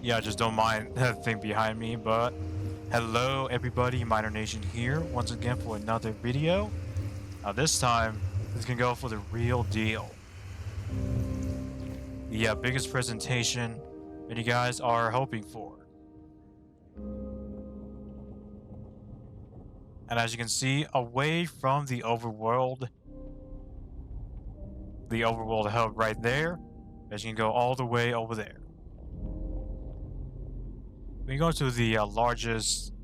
Yeah, just don't mind that thing behind me, but hello everybody, Minor Nation here, once again for another video. Now this time, it's gonna go for the real deal. The biggest presentation that you guys are hoping for. And as you can see, away from the overworld hub right there, as you can go all the way over there. We go to the largest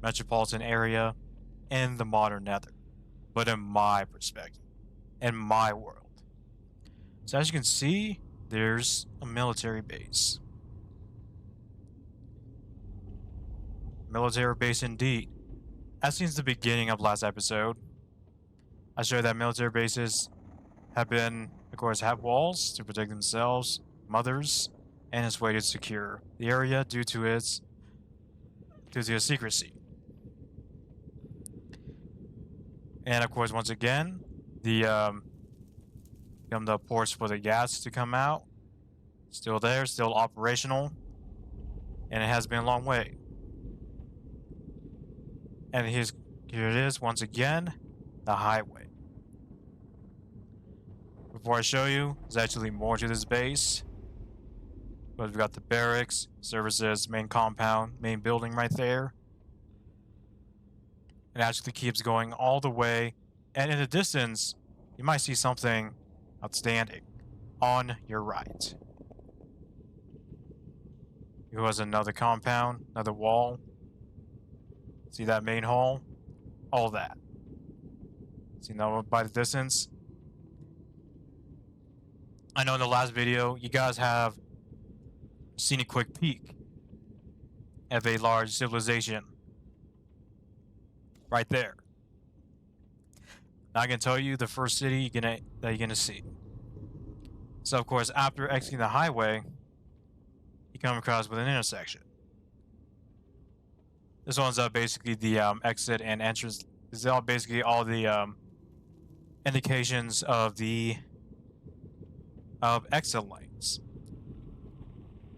metropolitan area in the modern Nether, but in my perspective, in my world. So as you can see, there's a military base. Military base indeed. As since the beginning of last episode, I showed that military bases have been, of course, have walls to protect themselves, mothers, and its way to secure the area due to its secrecy. And of course, once again, the ports for the gas to come out, still there, still operational, and it has been a long way. And here it is once again, the highway. Before I show you, there's actually more to this base. But we've got the barracks, services, main compound, main building right there. It actually keeps going all the way, and in the distance, you might see something outstanding on your right. Here was another compound, another wall. See that main hall? All that. See now by the distance? I know in the last video, you guys have seen a quick peek of a large civilization right there. Now I can tell you the first city that you're gonna see. So of course, after exiting the highway, you come across with an intersection. This one's basically the exit and entrance. This is basically all the indications of the exit lanes.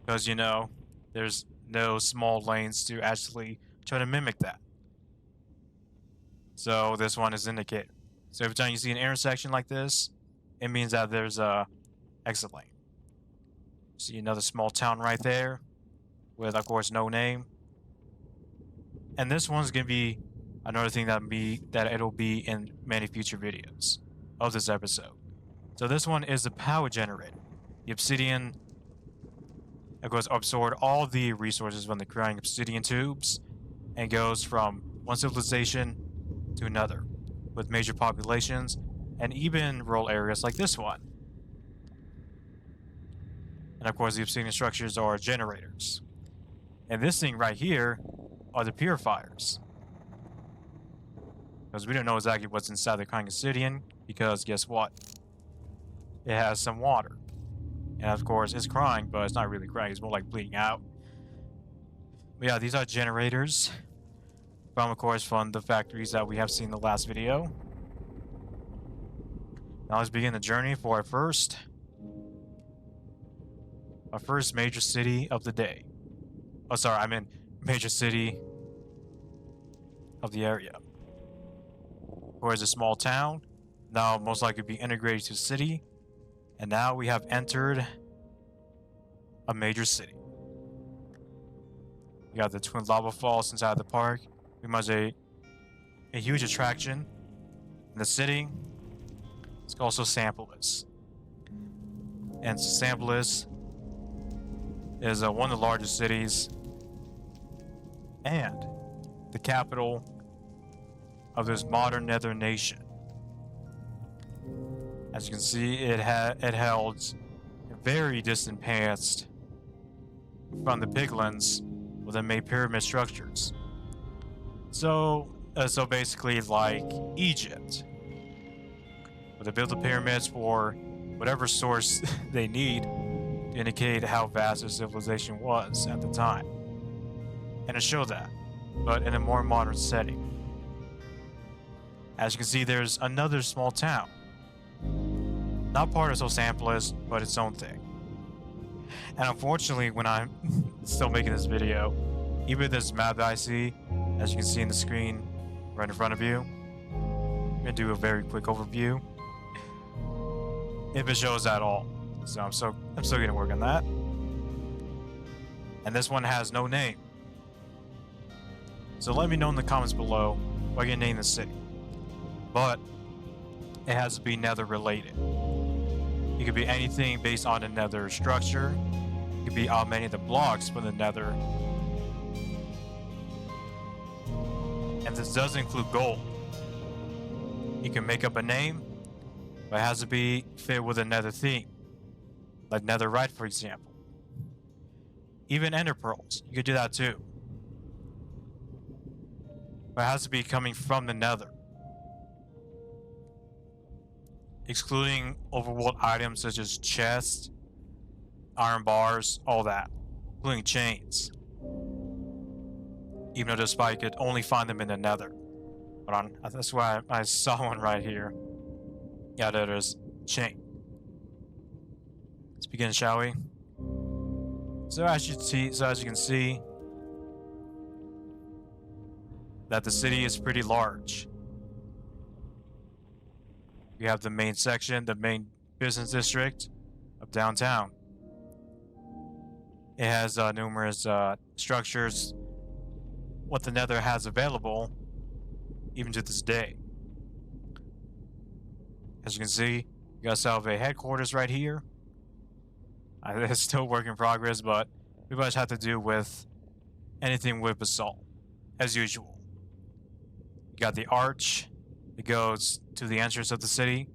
Because, you know, there's no small lanes to actually try to mimic that. So this one is indicated. So every time you see an intersection like this, it means that there's a exit lane. See another small town right there with, of course, no name. And this one's gonna be another thing that it'll be in many future videos of this episode. So this one is the power generator. The obsidian, of course, absorbed all the resources from the crying obsidian tubes and goes from one civilization to another, with major populations and even rural areas like this one. And of course, the obsidian structures are generators. And this thing right here are the purifiers. Because we don't know exactly what's inside the crying obsidian, because guess what? It has some water. And of course, it's crying, but it's not really crying, it's more like bleeding out. But yeah, these are generators from, of course, from the factories that we have seen in the last video. Now let's begin the journey for our first major city of the day. Oh, sorry, I meant major city of the area. Whereas a small town, now most likely be integrated to city, and now we have entered a major city. We got the twin lava falls inside the park. We must a huge attraction in the city. It's called Solsanpolis. And Solsanpolis is one of the largest cities and the capital of this modern Nether nation. As you can see, it held a very distant past from the piglins where they made pyramid structures. So basically like Egypt, where they built the pyramids for whatever source they need to indicate how vast their civilization was at the time. And to show that, but in a more modern setting. As you can see, there's another small town. Not part of Solsanpolis, but its own thing. And unfortunately, when I'm still making this video. Even this map that I see, as you can see in the screen right in front of you. I'm gonna do a very quick overview, if it shows at all. So I'm still gonna work on that. And this one has no name. So let me know in the comments below what you're gonna name the city. But it has to be Nether related. It could be anything based on the Nether structure. It could be how many of the blocks from the Nether. And this does include gold. You can make up a name, but it has to be fit with a Nether theme. Like Netherite, for example. Even Ender Pearls, you could do that too. But it has to be coming from the Nether. Excluding overworld items such as chests, iron bars, all that. Including chains. Even though this spy could only find them in the Nether. Hold on, that's why I saw one right here. Yeah, there it is. Chain. Let's begin, shall we? So as you can see, that the city is pretty large. We have the main section, the main business district of downtown. It has numerous structures, what the Nether has available, even to this day. As you can see, you got yourself a headquarters right here. It's still work in progress, but we much have to do with anything with basalt, as usual. You got the arch that goes to the entrance of the city.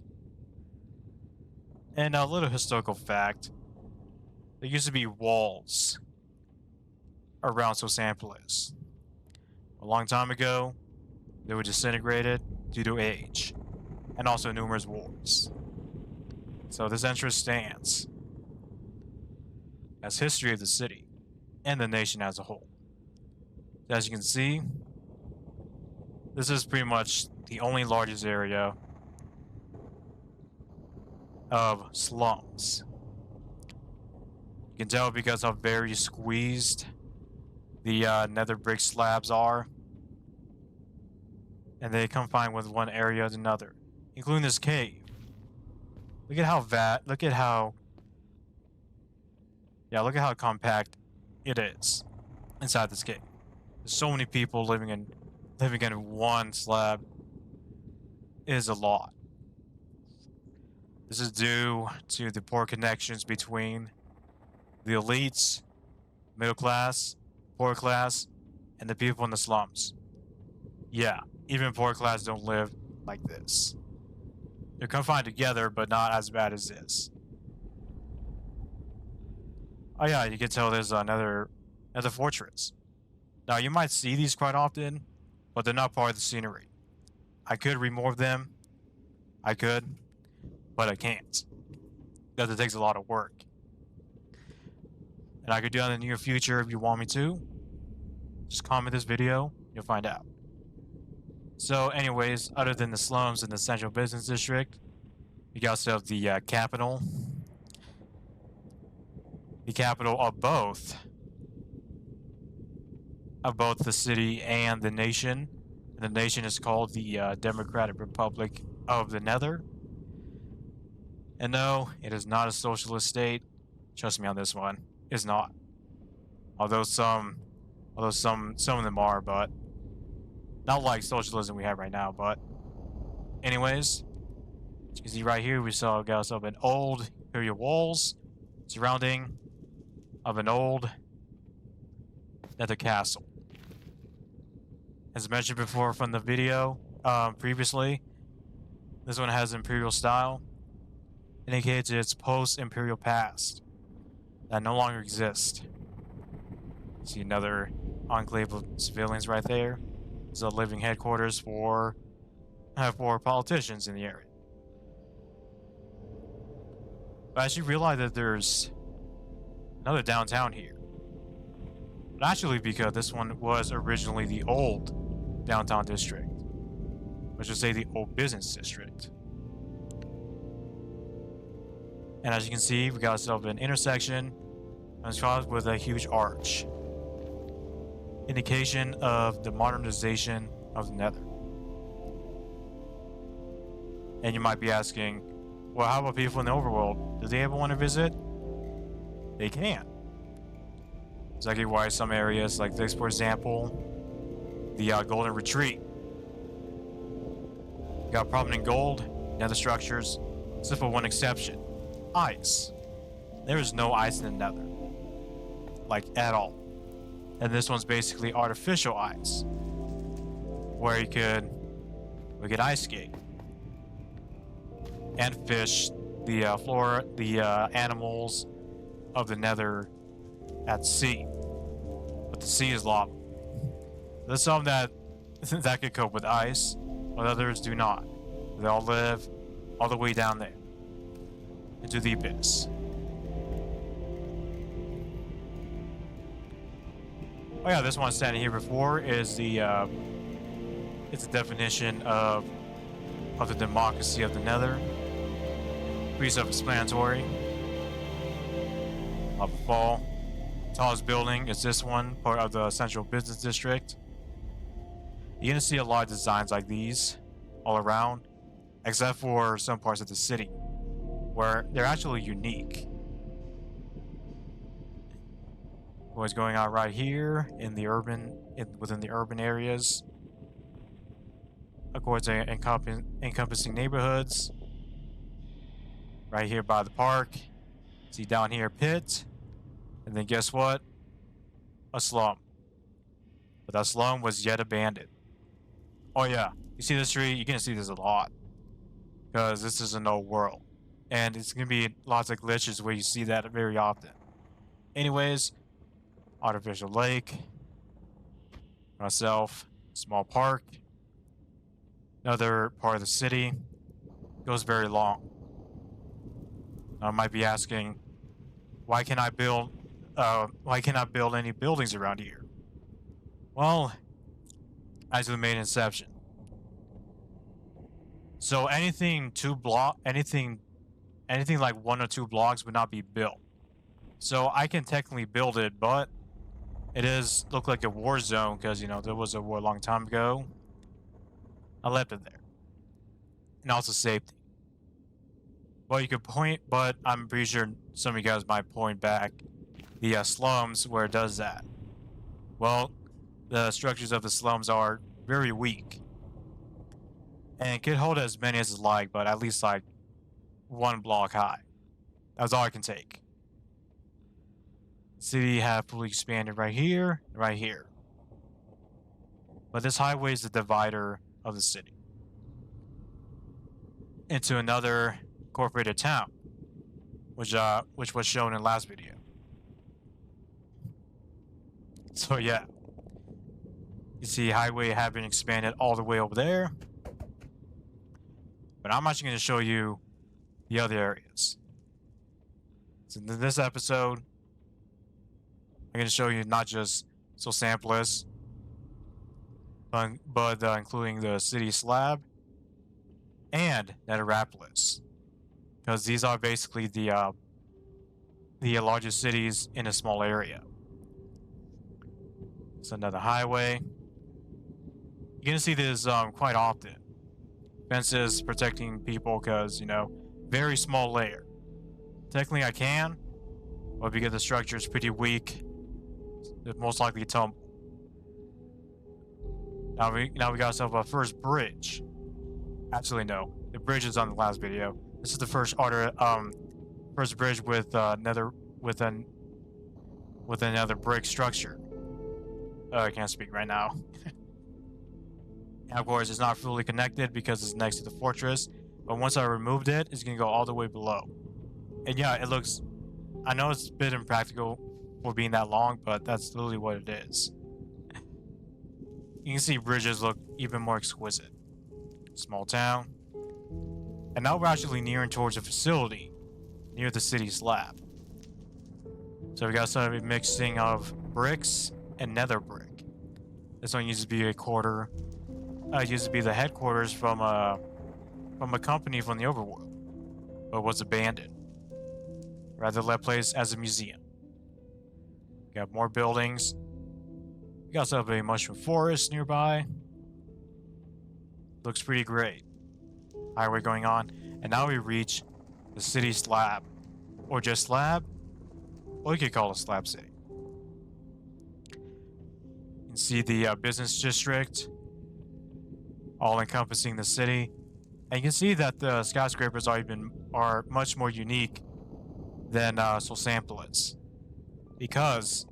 And a little historical fact, there used to be walls around Solsanpolis. A long time ago, they were disintegrated due to age, and also numerous wars. So this entrance stands as history of the city and the nation as a whole. As you can see, this is pretty much the only largest area of slums. You can tell because how very squeezed the nether brick slabs are, and they combine with one area to another, including this cave. Look at how look at how compact it is inside this cave. There's so many people living in one slab. It is a lot. This is due to the poor connections between the elites, middle class, poor class, and the people in the slums. Yeah, even poor class don't live like this. They're confined together, but not as bad as this. Oh yeah, you can tell there's another fortress. Now you might see these quite often, but they're not part of the scenery. I could remove them. I could, but I can't. Because it takes a lot of work. And I could do that in the near future if you want me to. Just comment this video, you'll find out. So anyways, other than the slums in the central business district, you also have the capital. The capital of both the city and the nation. And the nation is called the Democratic Republic of the Nether. And no, it is not a socialist state. Trust me on this one, it's not. Although some of them are, but not like socialism we have right now. But anyways, as you can see right here, we got ourselves an old imperial walls surrounding of an old Nether castle. As mentioned before from the video previously, this one has imperial style, indicates its post-imperial past that no longer exists. See another enclave of civilians right there. It's a living headquarters for politicians in the area. But I actually realized that there's another downtown here. But actually, because this one was originally the old downtown district. I should say the old business district. And as you can see, we got ourselves an intersection And it's carved with a huge arch, indication of the modernization of the Nether. And you might be asking, well, how about people in the overworld? Do they ever want to visit? They can. Exactly why some areas like this, for example, the Golden Retreat, got prominent gold, nether structures, except for one exception: ice. There is no ice in the Nether, like at all. And this one's basically artificial ice, where we could ice skate and fish the animals of the Nether at sea. But the sea is lava. There's some that can cope with ice, but others do not. They all live all the way down there into the abyss. Oh yeah, this one standing here before is it's a definition of the democracy of the Nether. Pretty self-explanatory. Lava fall. Tallest building is this one, part of the central business district. You're gonna see a lot of designs like these all around, except for some parts of the city, where they're actually unique. What's going on right here in the within the urban areas, of course, encompassing neighborhoods. Right here by the park. See down here, pit. And then guess what? A slum. But that slum was yet abandoned. Oh yeah, you see this tree? You're gonna see this a lot, because this is an old world, and it's gonna be lots of glitches where you see that very often. Anyways, artificial lake, myself, small park, another part of the city, goes very long. I might be asking, why can't I build any buildings around here? Well, as we made Inception. So anything like 1 or 2 blocks would not be built. So I can technically build it, but it does look like a war zone because, you know, there was a war a long time ago. I left it there. And also safety. Well, you could but I'm pretty sure some of you guys might point back the slums where it does that. Well, the structures of the slums are very weak. And it could hold as many as it's like, but at least like 1 block high. That's all I can take. City have fully expanded right here, and right here. But this highway is the divider of the city into another incorporated town, which was shown in last video. So yeah, you see highway have been expanded all the way over there, but I'm actually going to show you the other areas. So in this episode, I'm going to show you not just Solsanpolis, but including the city Slab and Neterapolis, because these are basically the largest cities in a small area. It's another highway. You're gonna see this quite often. Fences protecting people because, you know, very small layer. Technically I can, but because the structure is pretty weak, it's most likely to tumble. Now we got ourselves our first bridge. Actually no, the bridge is on the last video. This is the first bridge with another brick structure. I can't speak right now. And of course, it's not fully connected because it's next to the fortress. But once I removed it, it's gonna go all the way below. And yeah, it looks. I know it's a bit impractical for being that long, but that's literally what it is. You can see bridges look even more exquisite. Small town. And now we're actually nearing towards a facility near the city Slab. So we got some mixing of bricks and nether brick. This one used to be used to be the headquarters from a company from the overworld, but was abandoned. Rather left place as a museum. Got more buildings. We also have a mushroom forest nearby. Looks pretty great. Highway going on. And now we reach the city Slab. Or just Slab. Or you could call it Slab City. You can see the business district. All encompassing the city. And you can see that the skyscrapers are much more unique than Solsanpolis. Because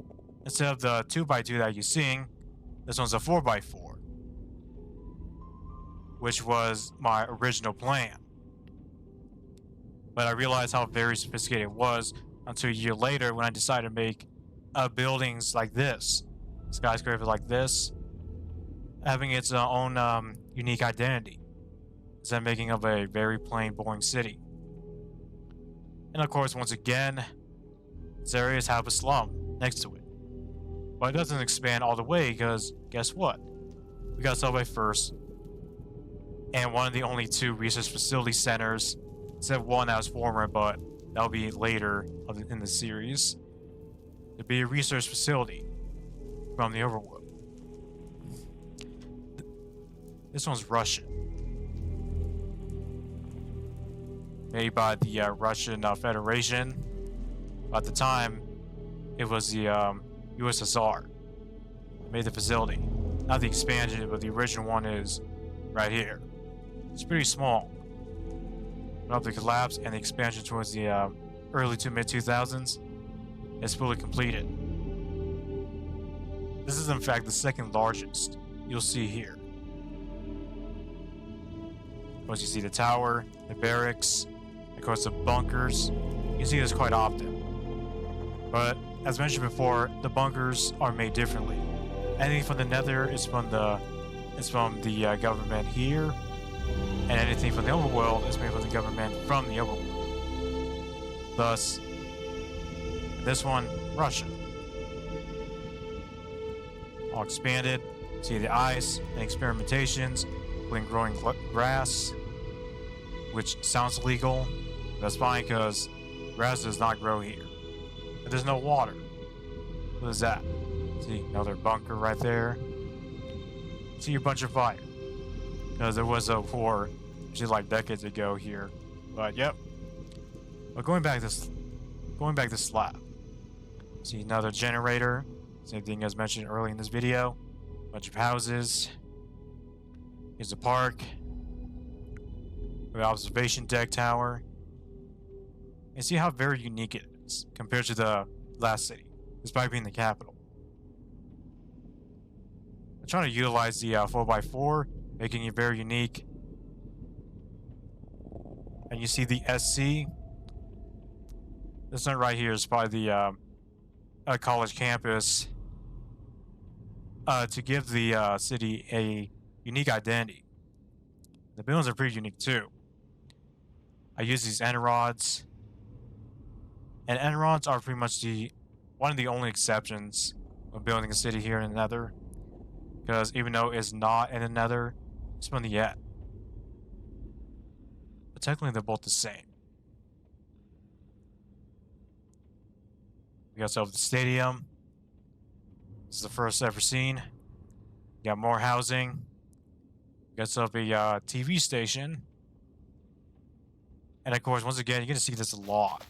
instead of the 2x2 that you're seeing, this one's a 4x4. Which was my original plan. But I realized how very sophisticated it was until a year later when I decided to make buildings like this. Skyscrapers like this. Having its own unique identity. Instead of making of a very plain, boring city. And of course, once again, this areas have a slum next to it. But it doesn't expand all the way because guess what? We got Subway first. And one of the only 2 research facility centers, except one that was former, but that'll be later in the series. To be a research facility from the overworld. This one's Russian. Made by the Russian Federation. At the time, it was the USSR. Made the facility. Not the expansion, but the original one is right here. It's pretty small. But after the collapse and the expansion towards the early to mid 2000s, it's fully completed. This is in fact the second largest you'll see here. Of course, you see the tower, the barracks, of course the bunkers. You see this quite often. But as mentioned before, the bunkers are made differently. Anything from the Nether is from the government here, and anything from the overworld is made from the government from the overworld. Thus, this one, Russia. All expanded. See the ice and experimentations, including growing grass, which sounds illegal. That's fine because grass does not grow here. But there's no water. What is that? See another bunker right there. See a bunch of fire. Because there was a war, actually like decades ago here. But yep. But going back to Slab. See another generator. Same thing as mentioned earlier in this video. Bunch of houses. Here's a park. The observation deck tower. And see how very unique it is compared to the last city, despite being the capital. I'm trying to utilize the 4x4, making it very unique. And you see the SC. This one right here is probably the college campus to give the city a unique identity. The buildings are pretty unique too. I use these end rods. And end rods are pretty much one of the only exceptions when building a city here in the Nether. Because even though it's not in the Nether, it's from the end. But technically they're both the same. We also have the stadium. This is the first ever seen. We got more housing. We got up a TV station. And of course, once again, you're going to see this a lot.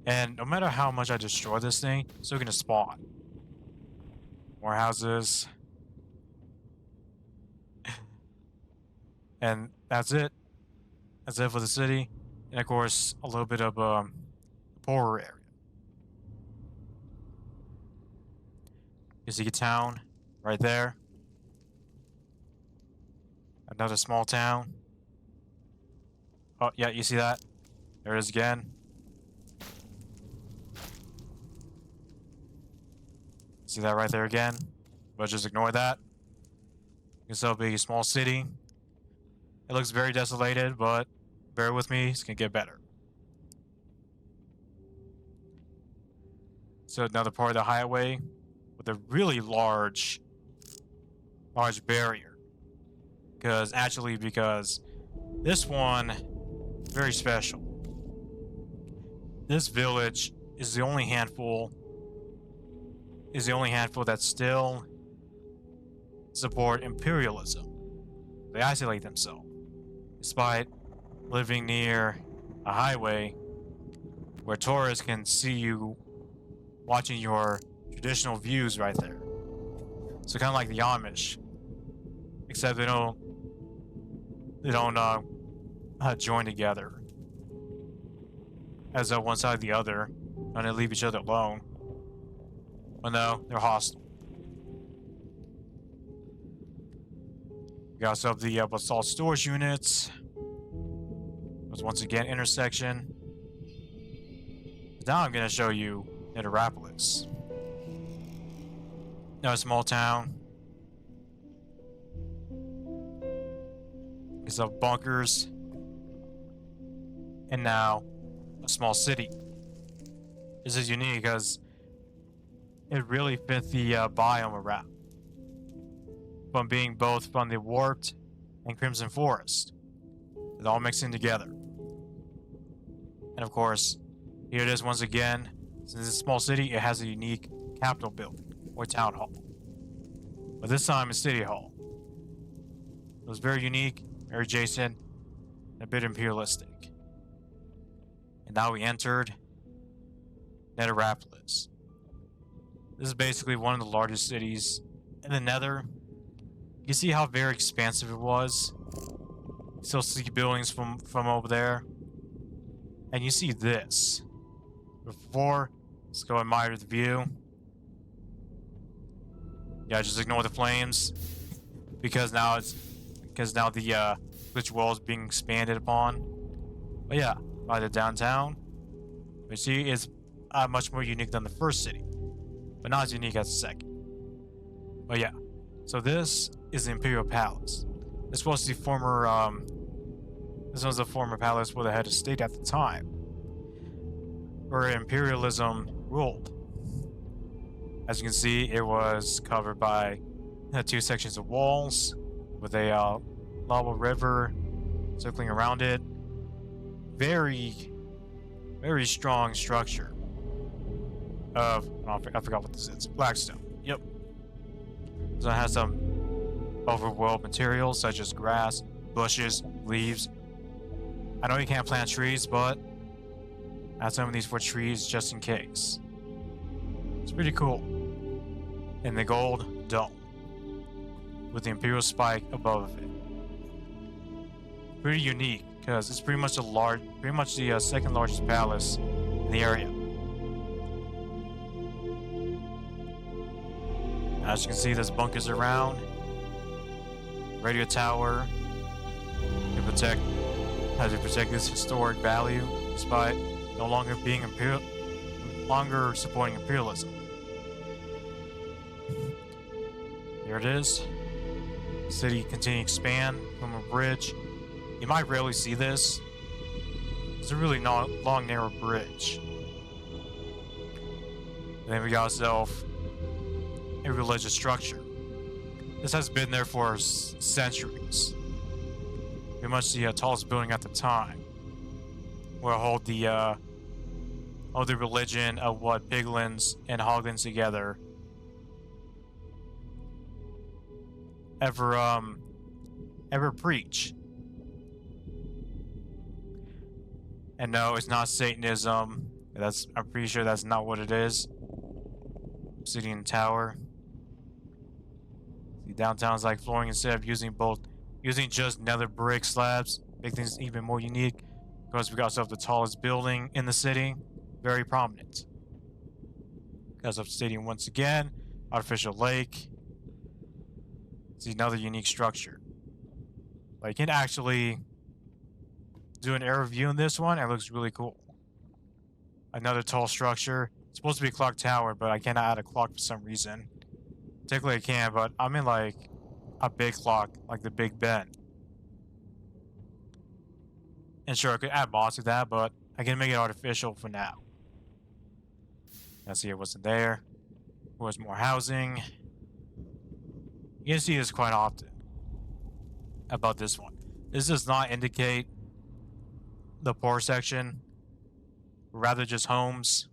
And no matter how much I destroy this thing, it's still going to spawn. More houses. And that's it. That's it for the city. And of course, a little bit of a poorer area. You see a town right there. Another small town. Oh, yeah, you see that? There it is again. See that right there again? But just ignore that. You can still be a small city. It looks very desolated, but bear with me, it's gonna get better. So another part of the highway with a really large barrier. Because this one, very special. This village is the only handful that still support imperialism. They isolate themselves, despite living near a highway where tourists can see you watching your traditional views right there. So kind of like the Amish, except they don't join together as one side or the other, and they leave each other alone. But no, they're hostile. We also have the basalt storage units. There's once again intersection. Now I'm gonna show you Neterapolis. Now a small town. It's of bunkers. And now a small city. This is unique because it really fits the biome around. From being both from the Warped and Crimson Forest. It's all mixing together. And of course, here it is once again. Since it's a small city, it has a unique capital building, or town hall. But this time it's City Hall. It was very unique, very adjacent, and a bit imperialistic. And now we entered Neterapolis. This is basically one of the largest cities in the Nether. You can see how very expansive it was. You still see buildings from over there. And you see this. Before, let's go admire the view. Yeah, just ignore the flames. Because now the glitch wall is being expanded upon. But yeah, by the downtown. You see, it's much more unique than the first city. But not as unique as the second. But yeah. So this is the Imperial Palace. This was the former, this was the former palace where the head of state at the time, where imperialism ruled. As you can see, it was covered by two sections of walls with a lava river circling around it. Very, very strong structure of, I forgot what this is, Blackstone. Yep. So it has some overworld materials such as grass, bushes, leaves. I know you can't plant trees, but add some of these for trees just in case. It's pretty cool. And the gold dome with the imperial spike above it. Pretty unique because it's pretty much the second largest palace in the area. As you can see, there's bunkers around. Radio tower to protect this historic value, despite no longer supporting imperialism. Here it is. City continuing to expand from a bridge. You might rarely see this. It's a really long, narrow bridge. And then we got ourselves a religious structure. This has been there for centuries. Pretty much the tallest building at the time. Will hold the religion of what piglins and hoglins together ever preach. And no, it's not Satanism. I'm pretty sure that's not what it is. Obsidian Tower. The downtown's like flooring instead of using just nether brick slabs. Make things even more unique. Because we got ourselves the tallest building in the city. Very prominent. Because of stadium once again. Artificial lake. See another unique structure. But you can actually do an air view in this one. It looks really cool. Another tall structure. It's supposed to be a clock tower, but I cannot add a clock for some reason. Technically I can, but I'm in like a big clock, like the Big Ben. And sure, I could add mods to that, but I can make it artificial for now. Let's see, it wasn't there. There was more housing. You can see this quite often about this one. This does not indicate the poor section, rather just homes.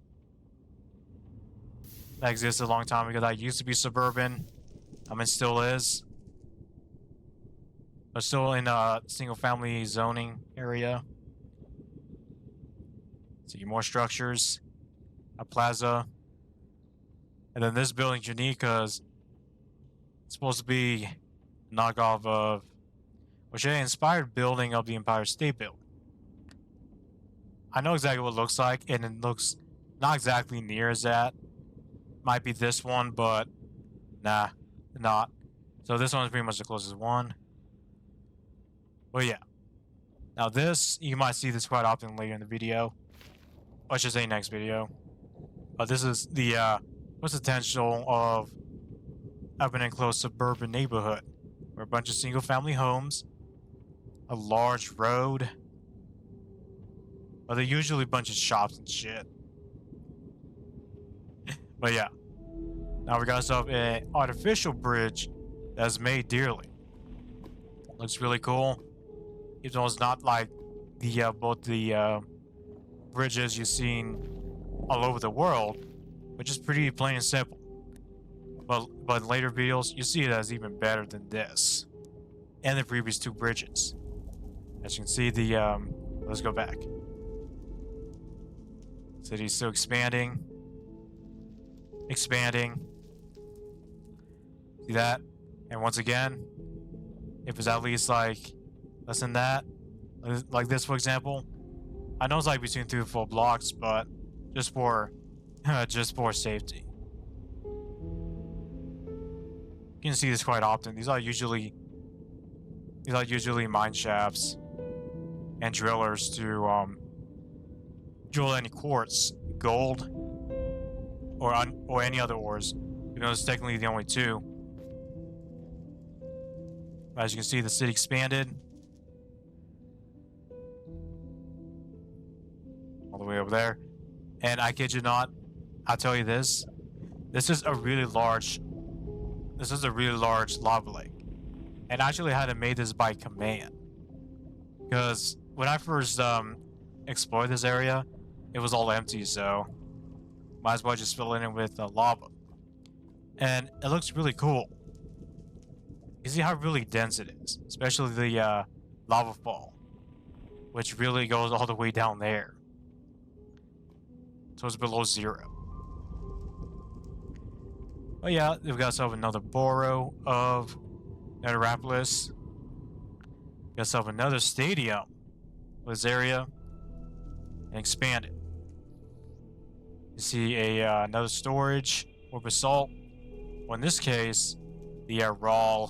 that existed a long time ago that used to be suburban. I mean, still is. But still in a single-family zoning area. See more structures. A plaza. And then this building's unique because it's supposed to be a knockoff of, which is an inspired building of the Empire State Building. I know exactly what it looks like, and it looks not exactly near as that. Might be this one, but nah, not. So this one is pretty much the closest one. But yeah. Now this, you might see this quite often later in the video. Or I should say next video. But this is the potential of an enclosed suburban neighborhood. Where a bunch of single family homes, a large road, but they're usually a bunch of shops and shit. But yeah. Now we got ourselves an artificial bridge that's made dearly. Looks really cool. Even though it's not like the both the bridges you've seen all over the world, which is pretty plain and simple. But in later videos, you see it as even better than this and the previous two bridges. As you can see, the let's go back. City's still expanding. Expanding. See that? And once again, if it's at least like less than that, like this for example, I know it's like between 3 or 4 blocks, but just for safety. You can see this quite often. These are usually mine shafts and drillers to drill any quartz, gold, or any other ores. You know, it's technically the only two. As you can see, the city expanded all the way over there. And I kid you not, I'll tell you this. This is a really large lava lake. And I actually had to make this by command. Because when I first explored this area, it was all empty, so might as well just fill it in with lava. And it looks really cool. You see how really dense it is, especially the lava fall, which really goes all the way down there. So it's below 0. But yeah, we've got ourselves another borough of Neterapolis. Got ourselves another stadium with this area and expanded. You see another storage or basalt. Well, in this case, the raw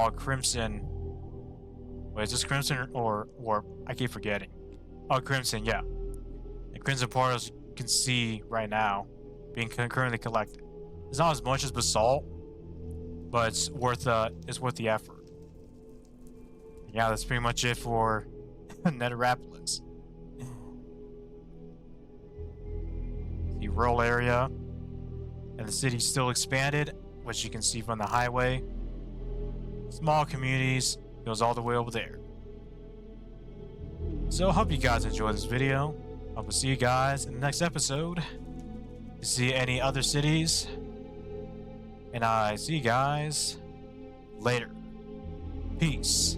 crimson. Wait, is this crimson or I keep forgetting? Oh, crimson, yeah. The crimson particles you can see right now being currently collected. It's not as much as basalt, but it's worth the effort. Yeah, that's pretty much it for Neterapolis. The rural area, and the city still expanded, which you can see from the highway. Small communities, goes all the way over there. So I hope you guys enjoyed this video. I will see you guys in the next episode. See any other cities, and I see you guys later. Peace.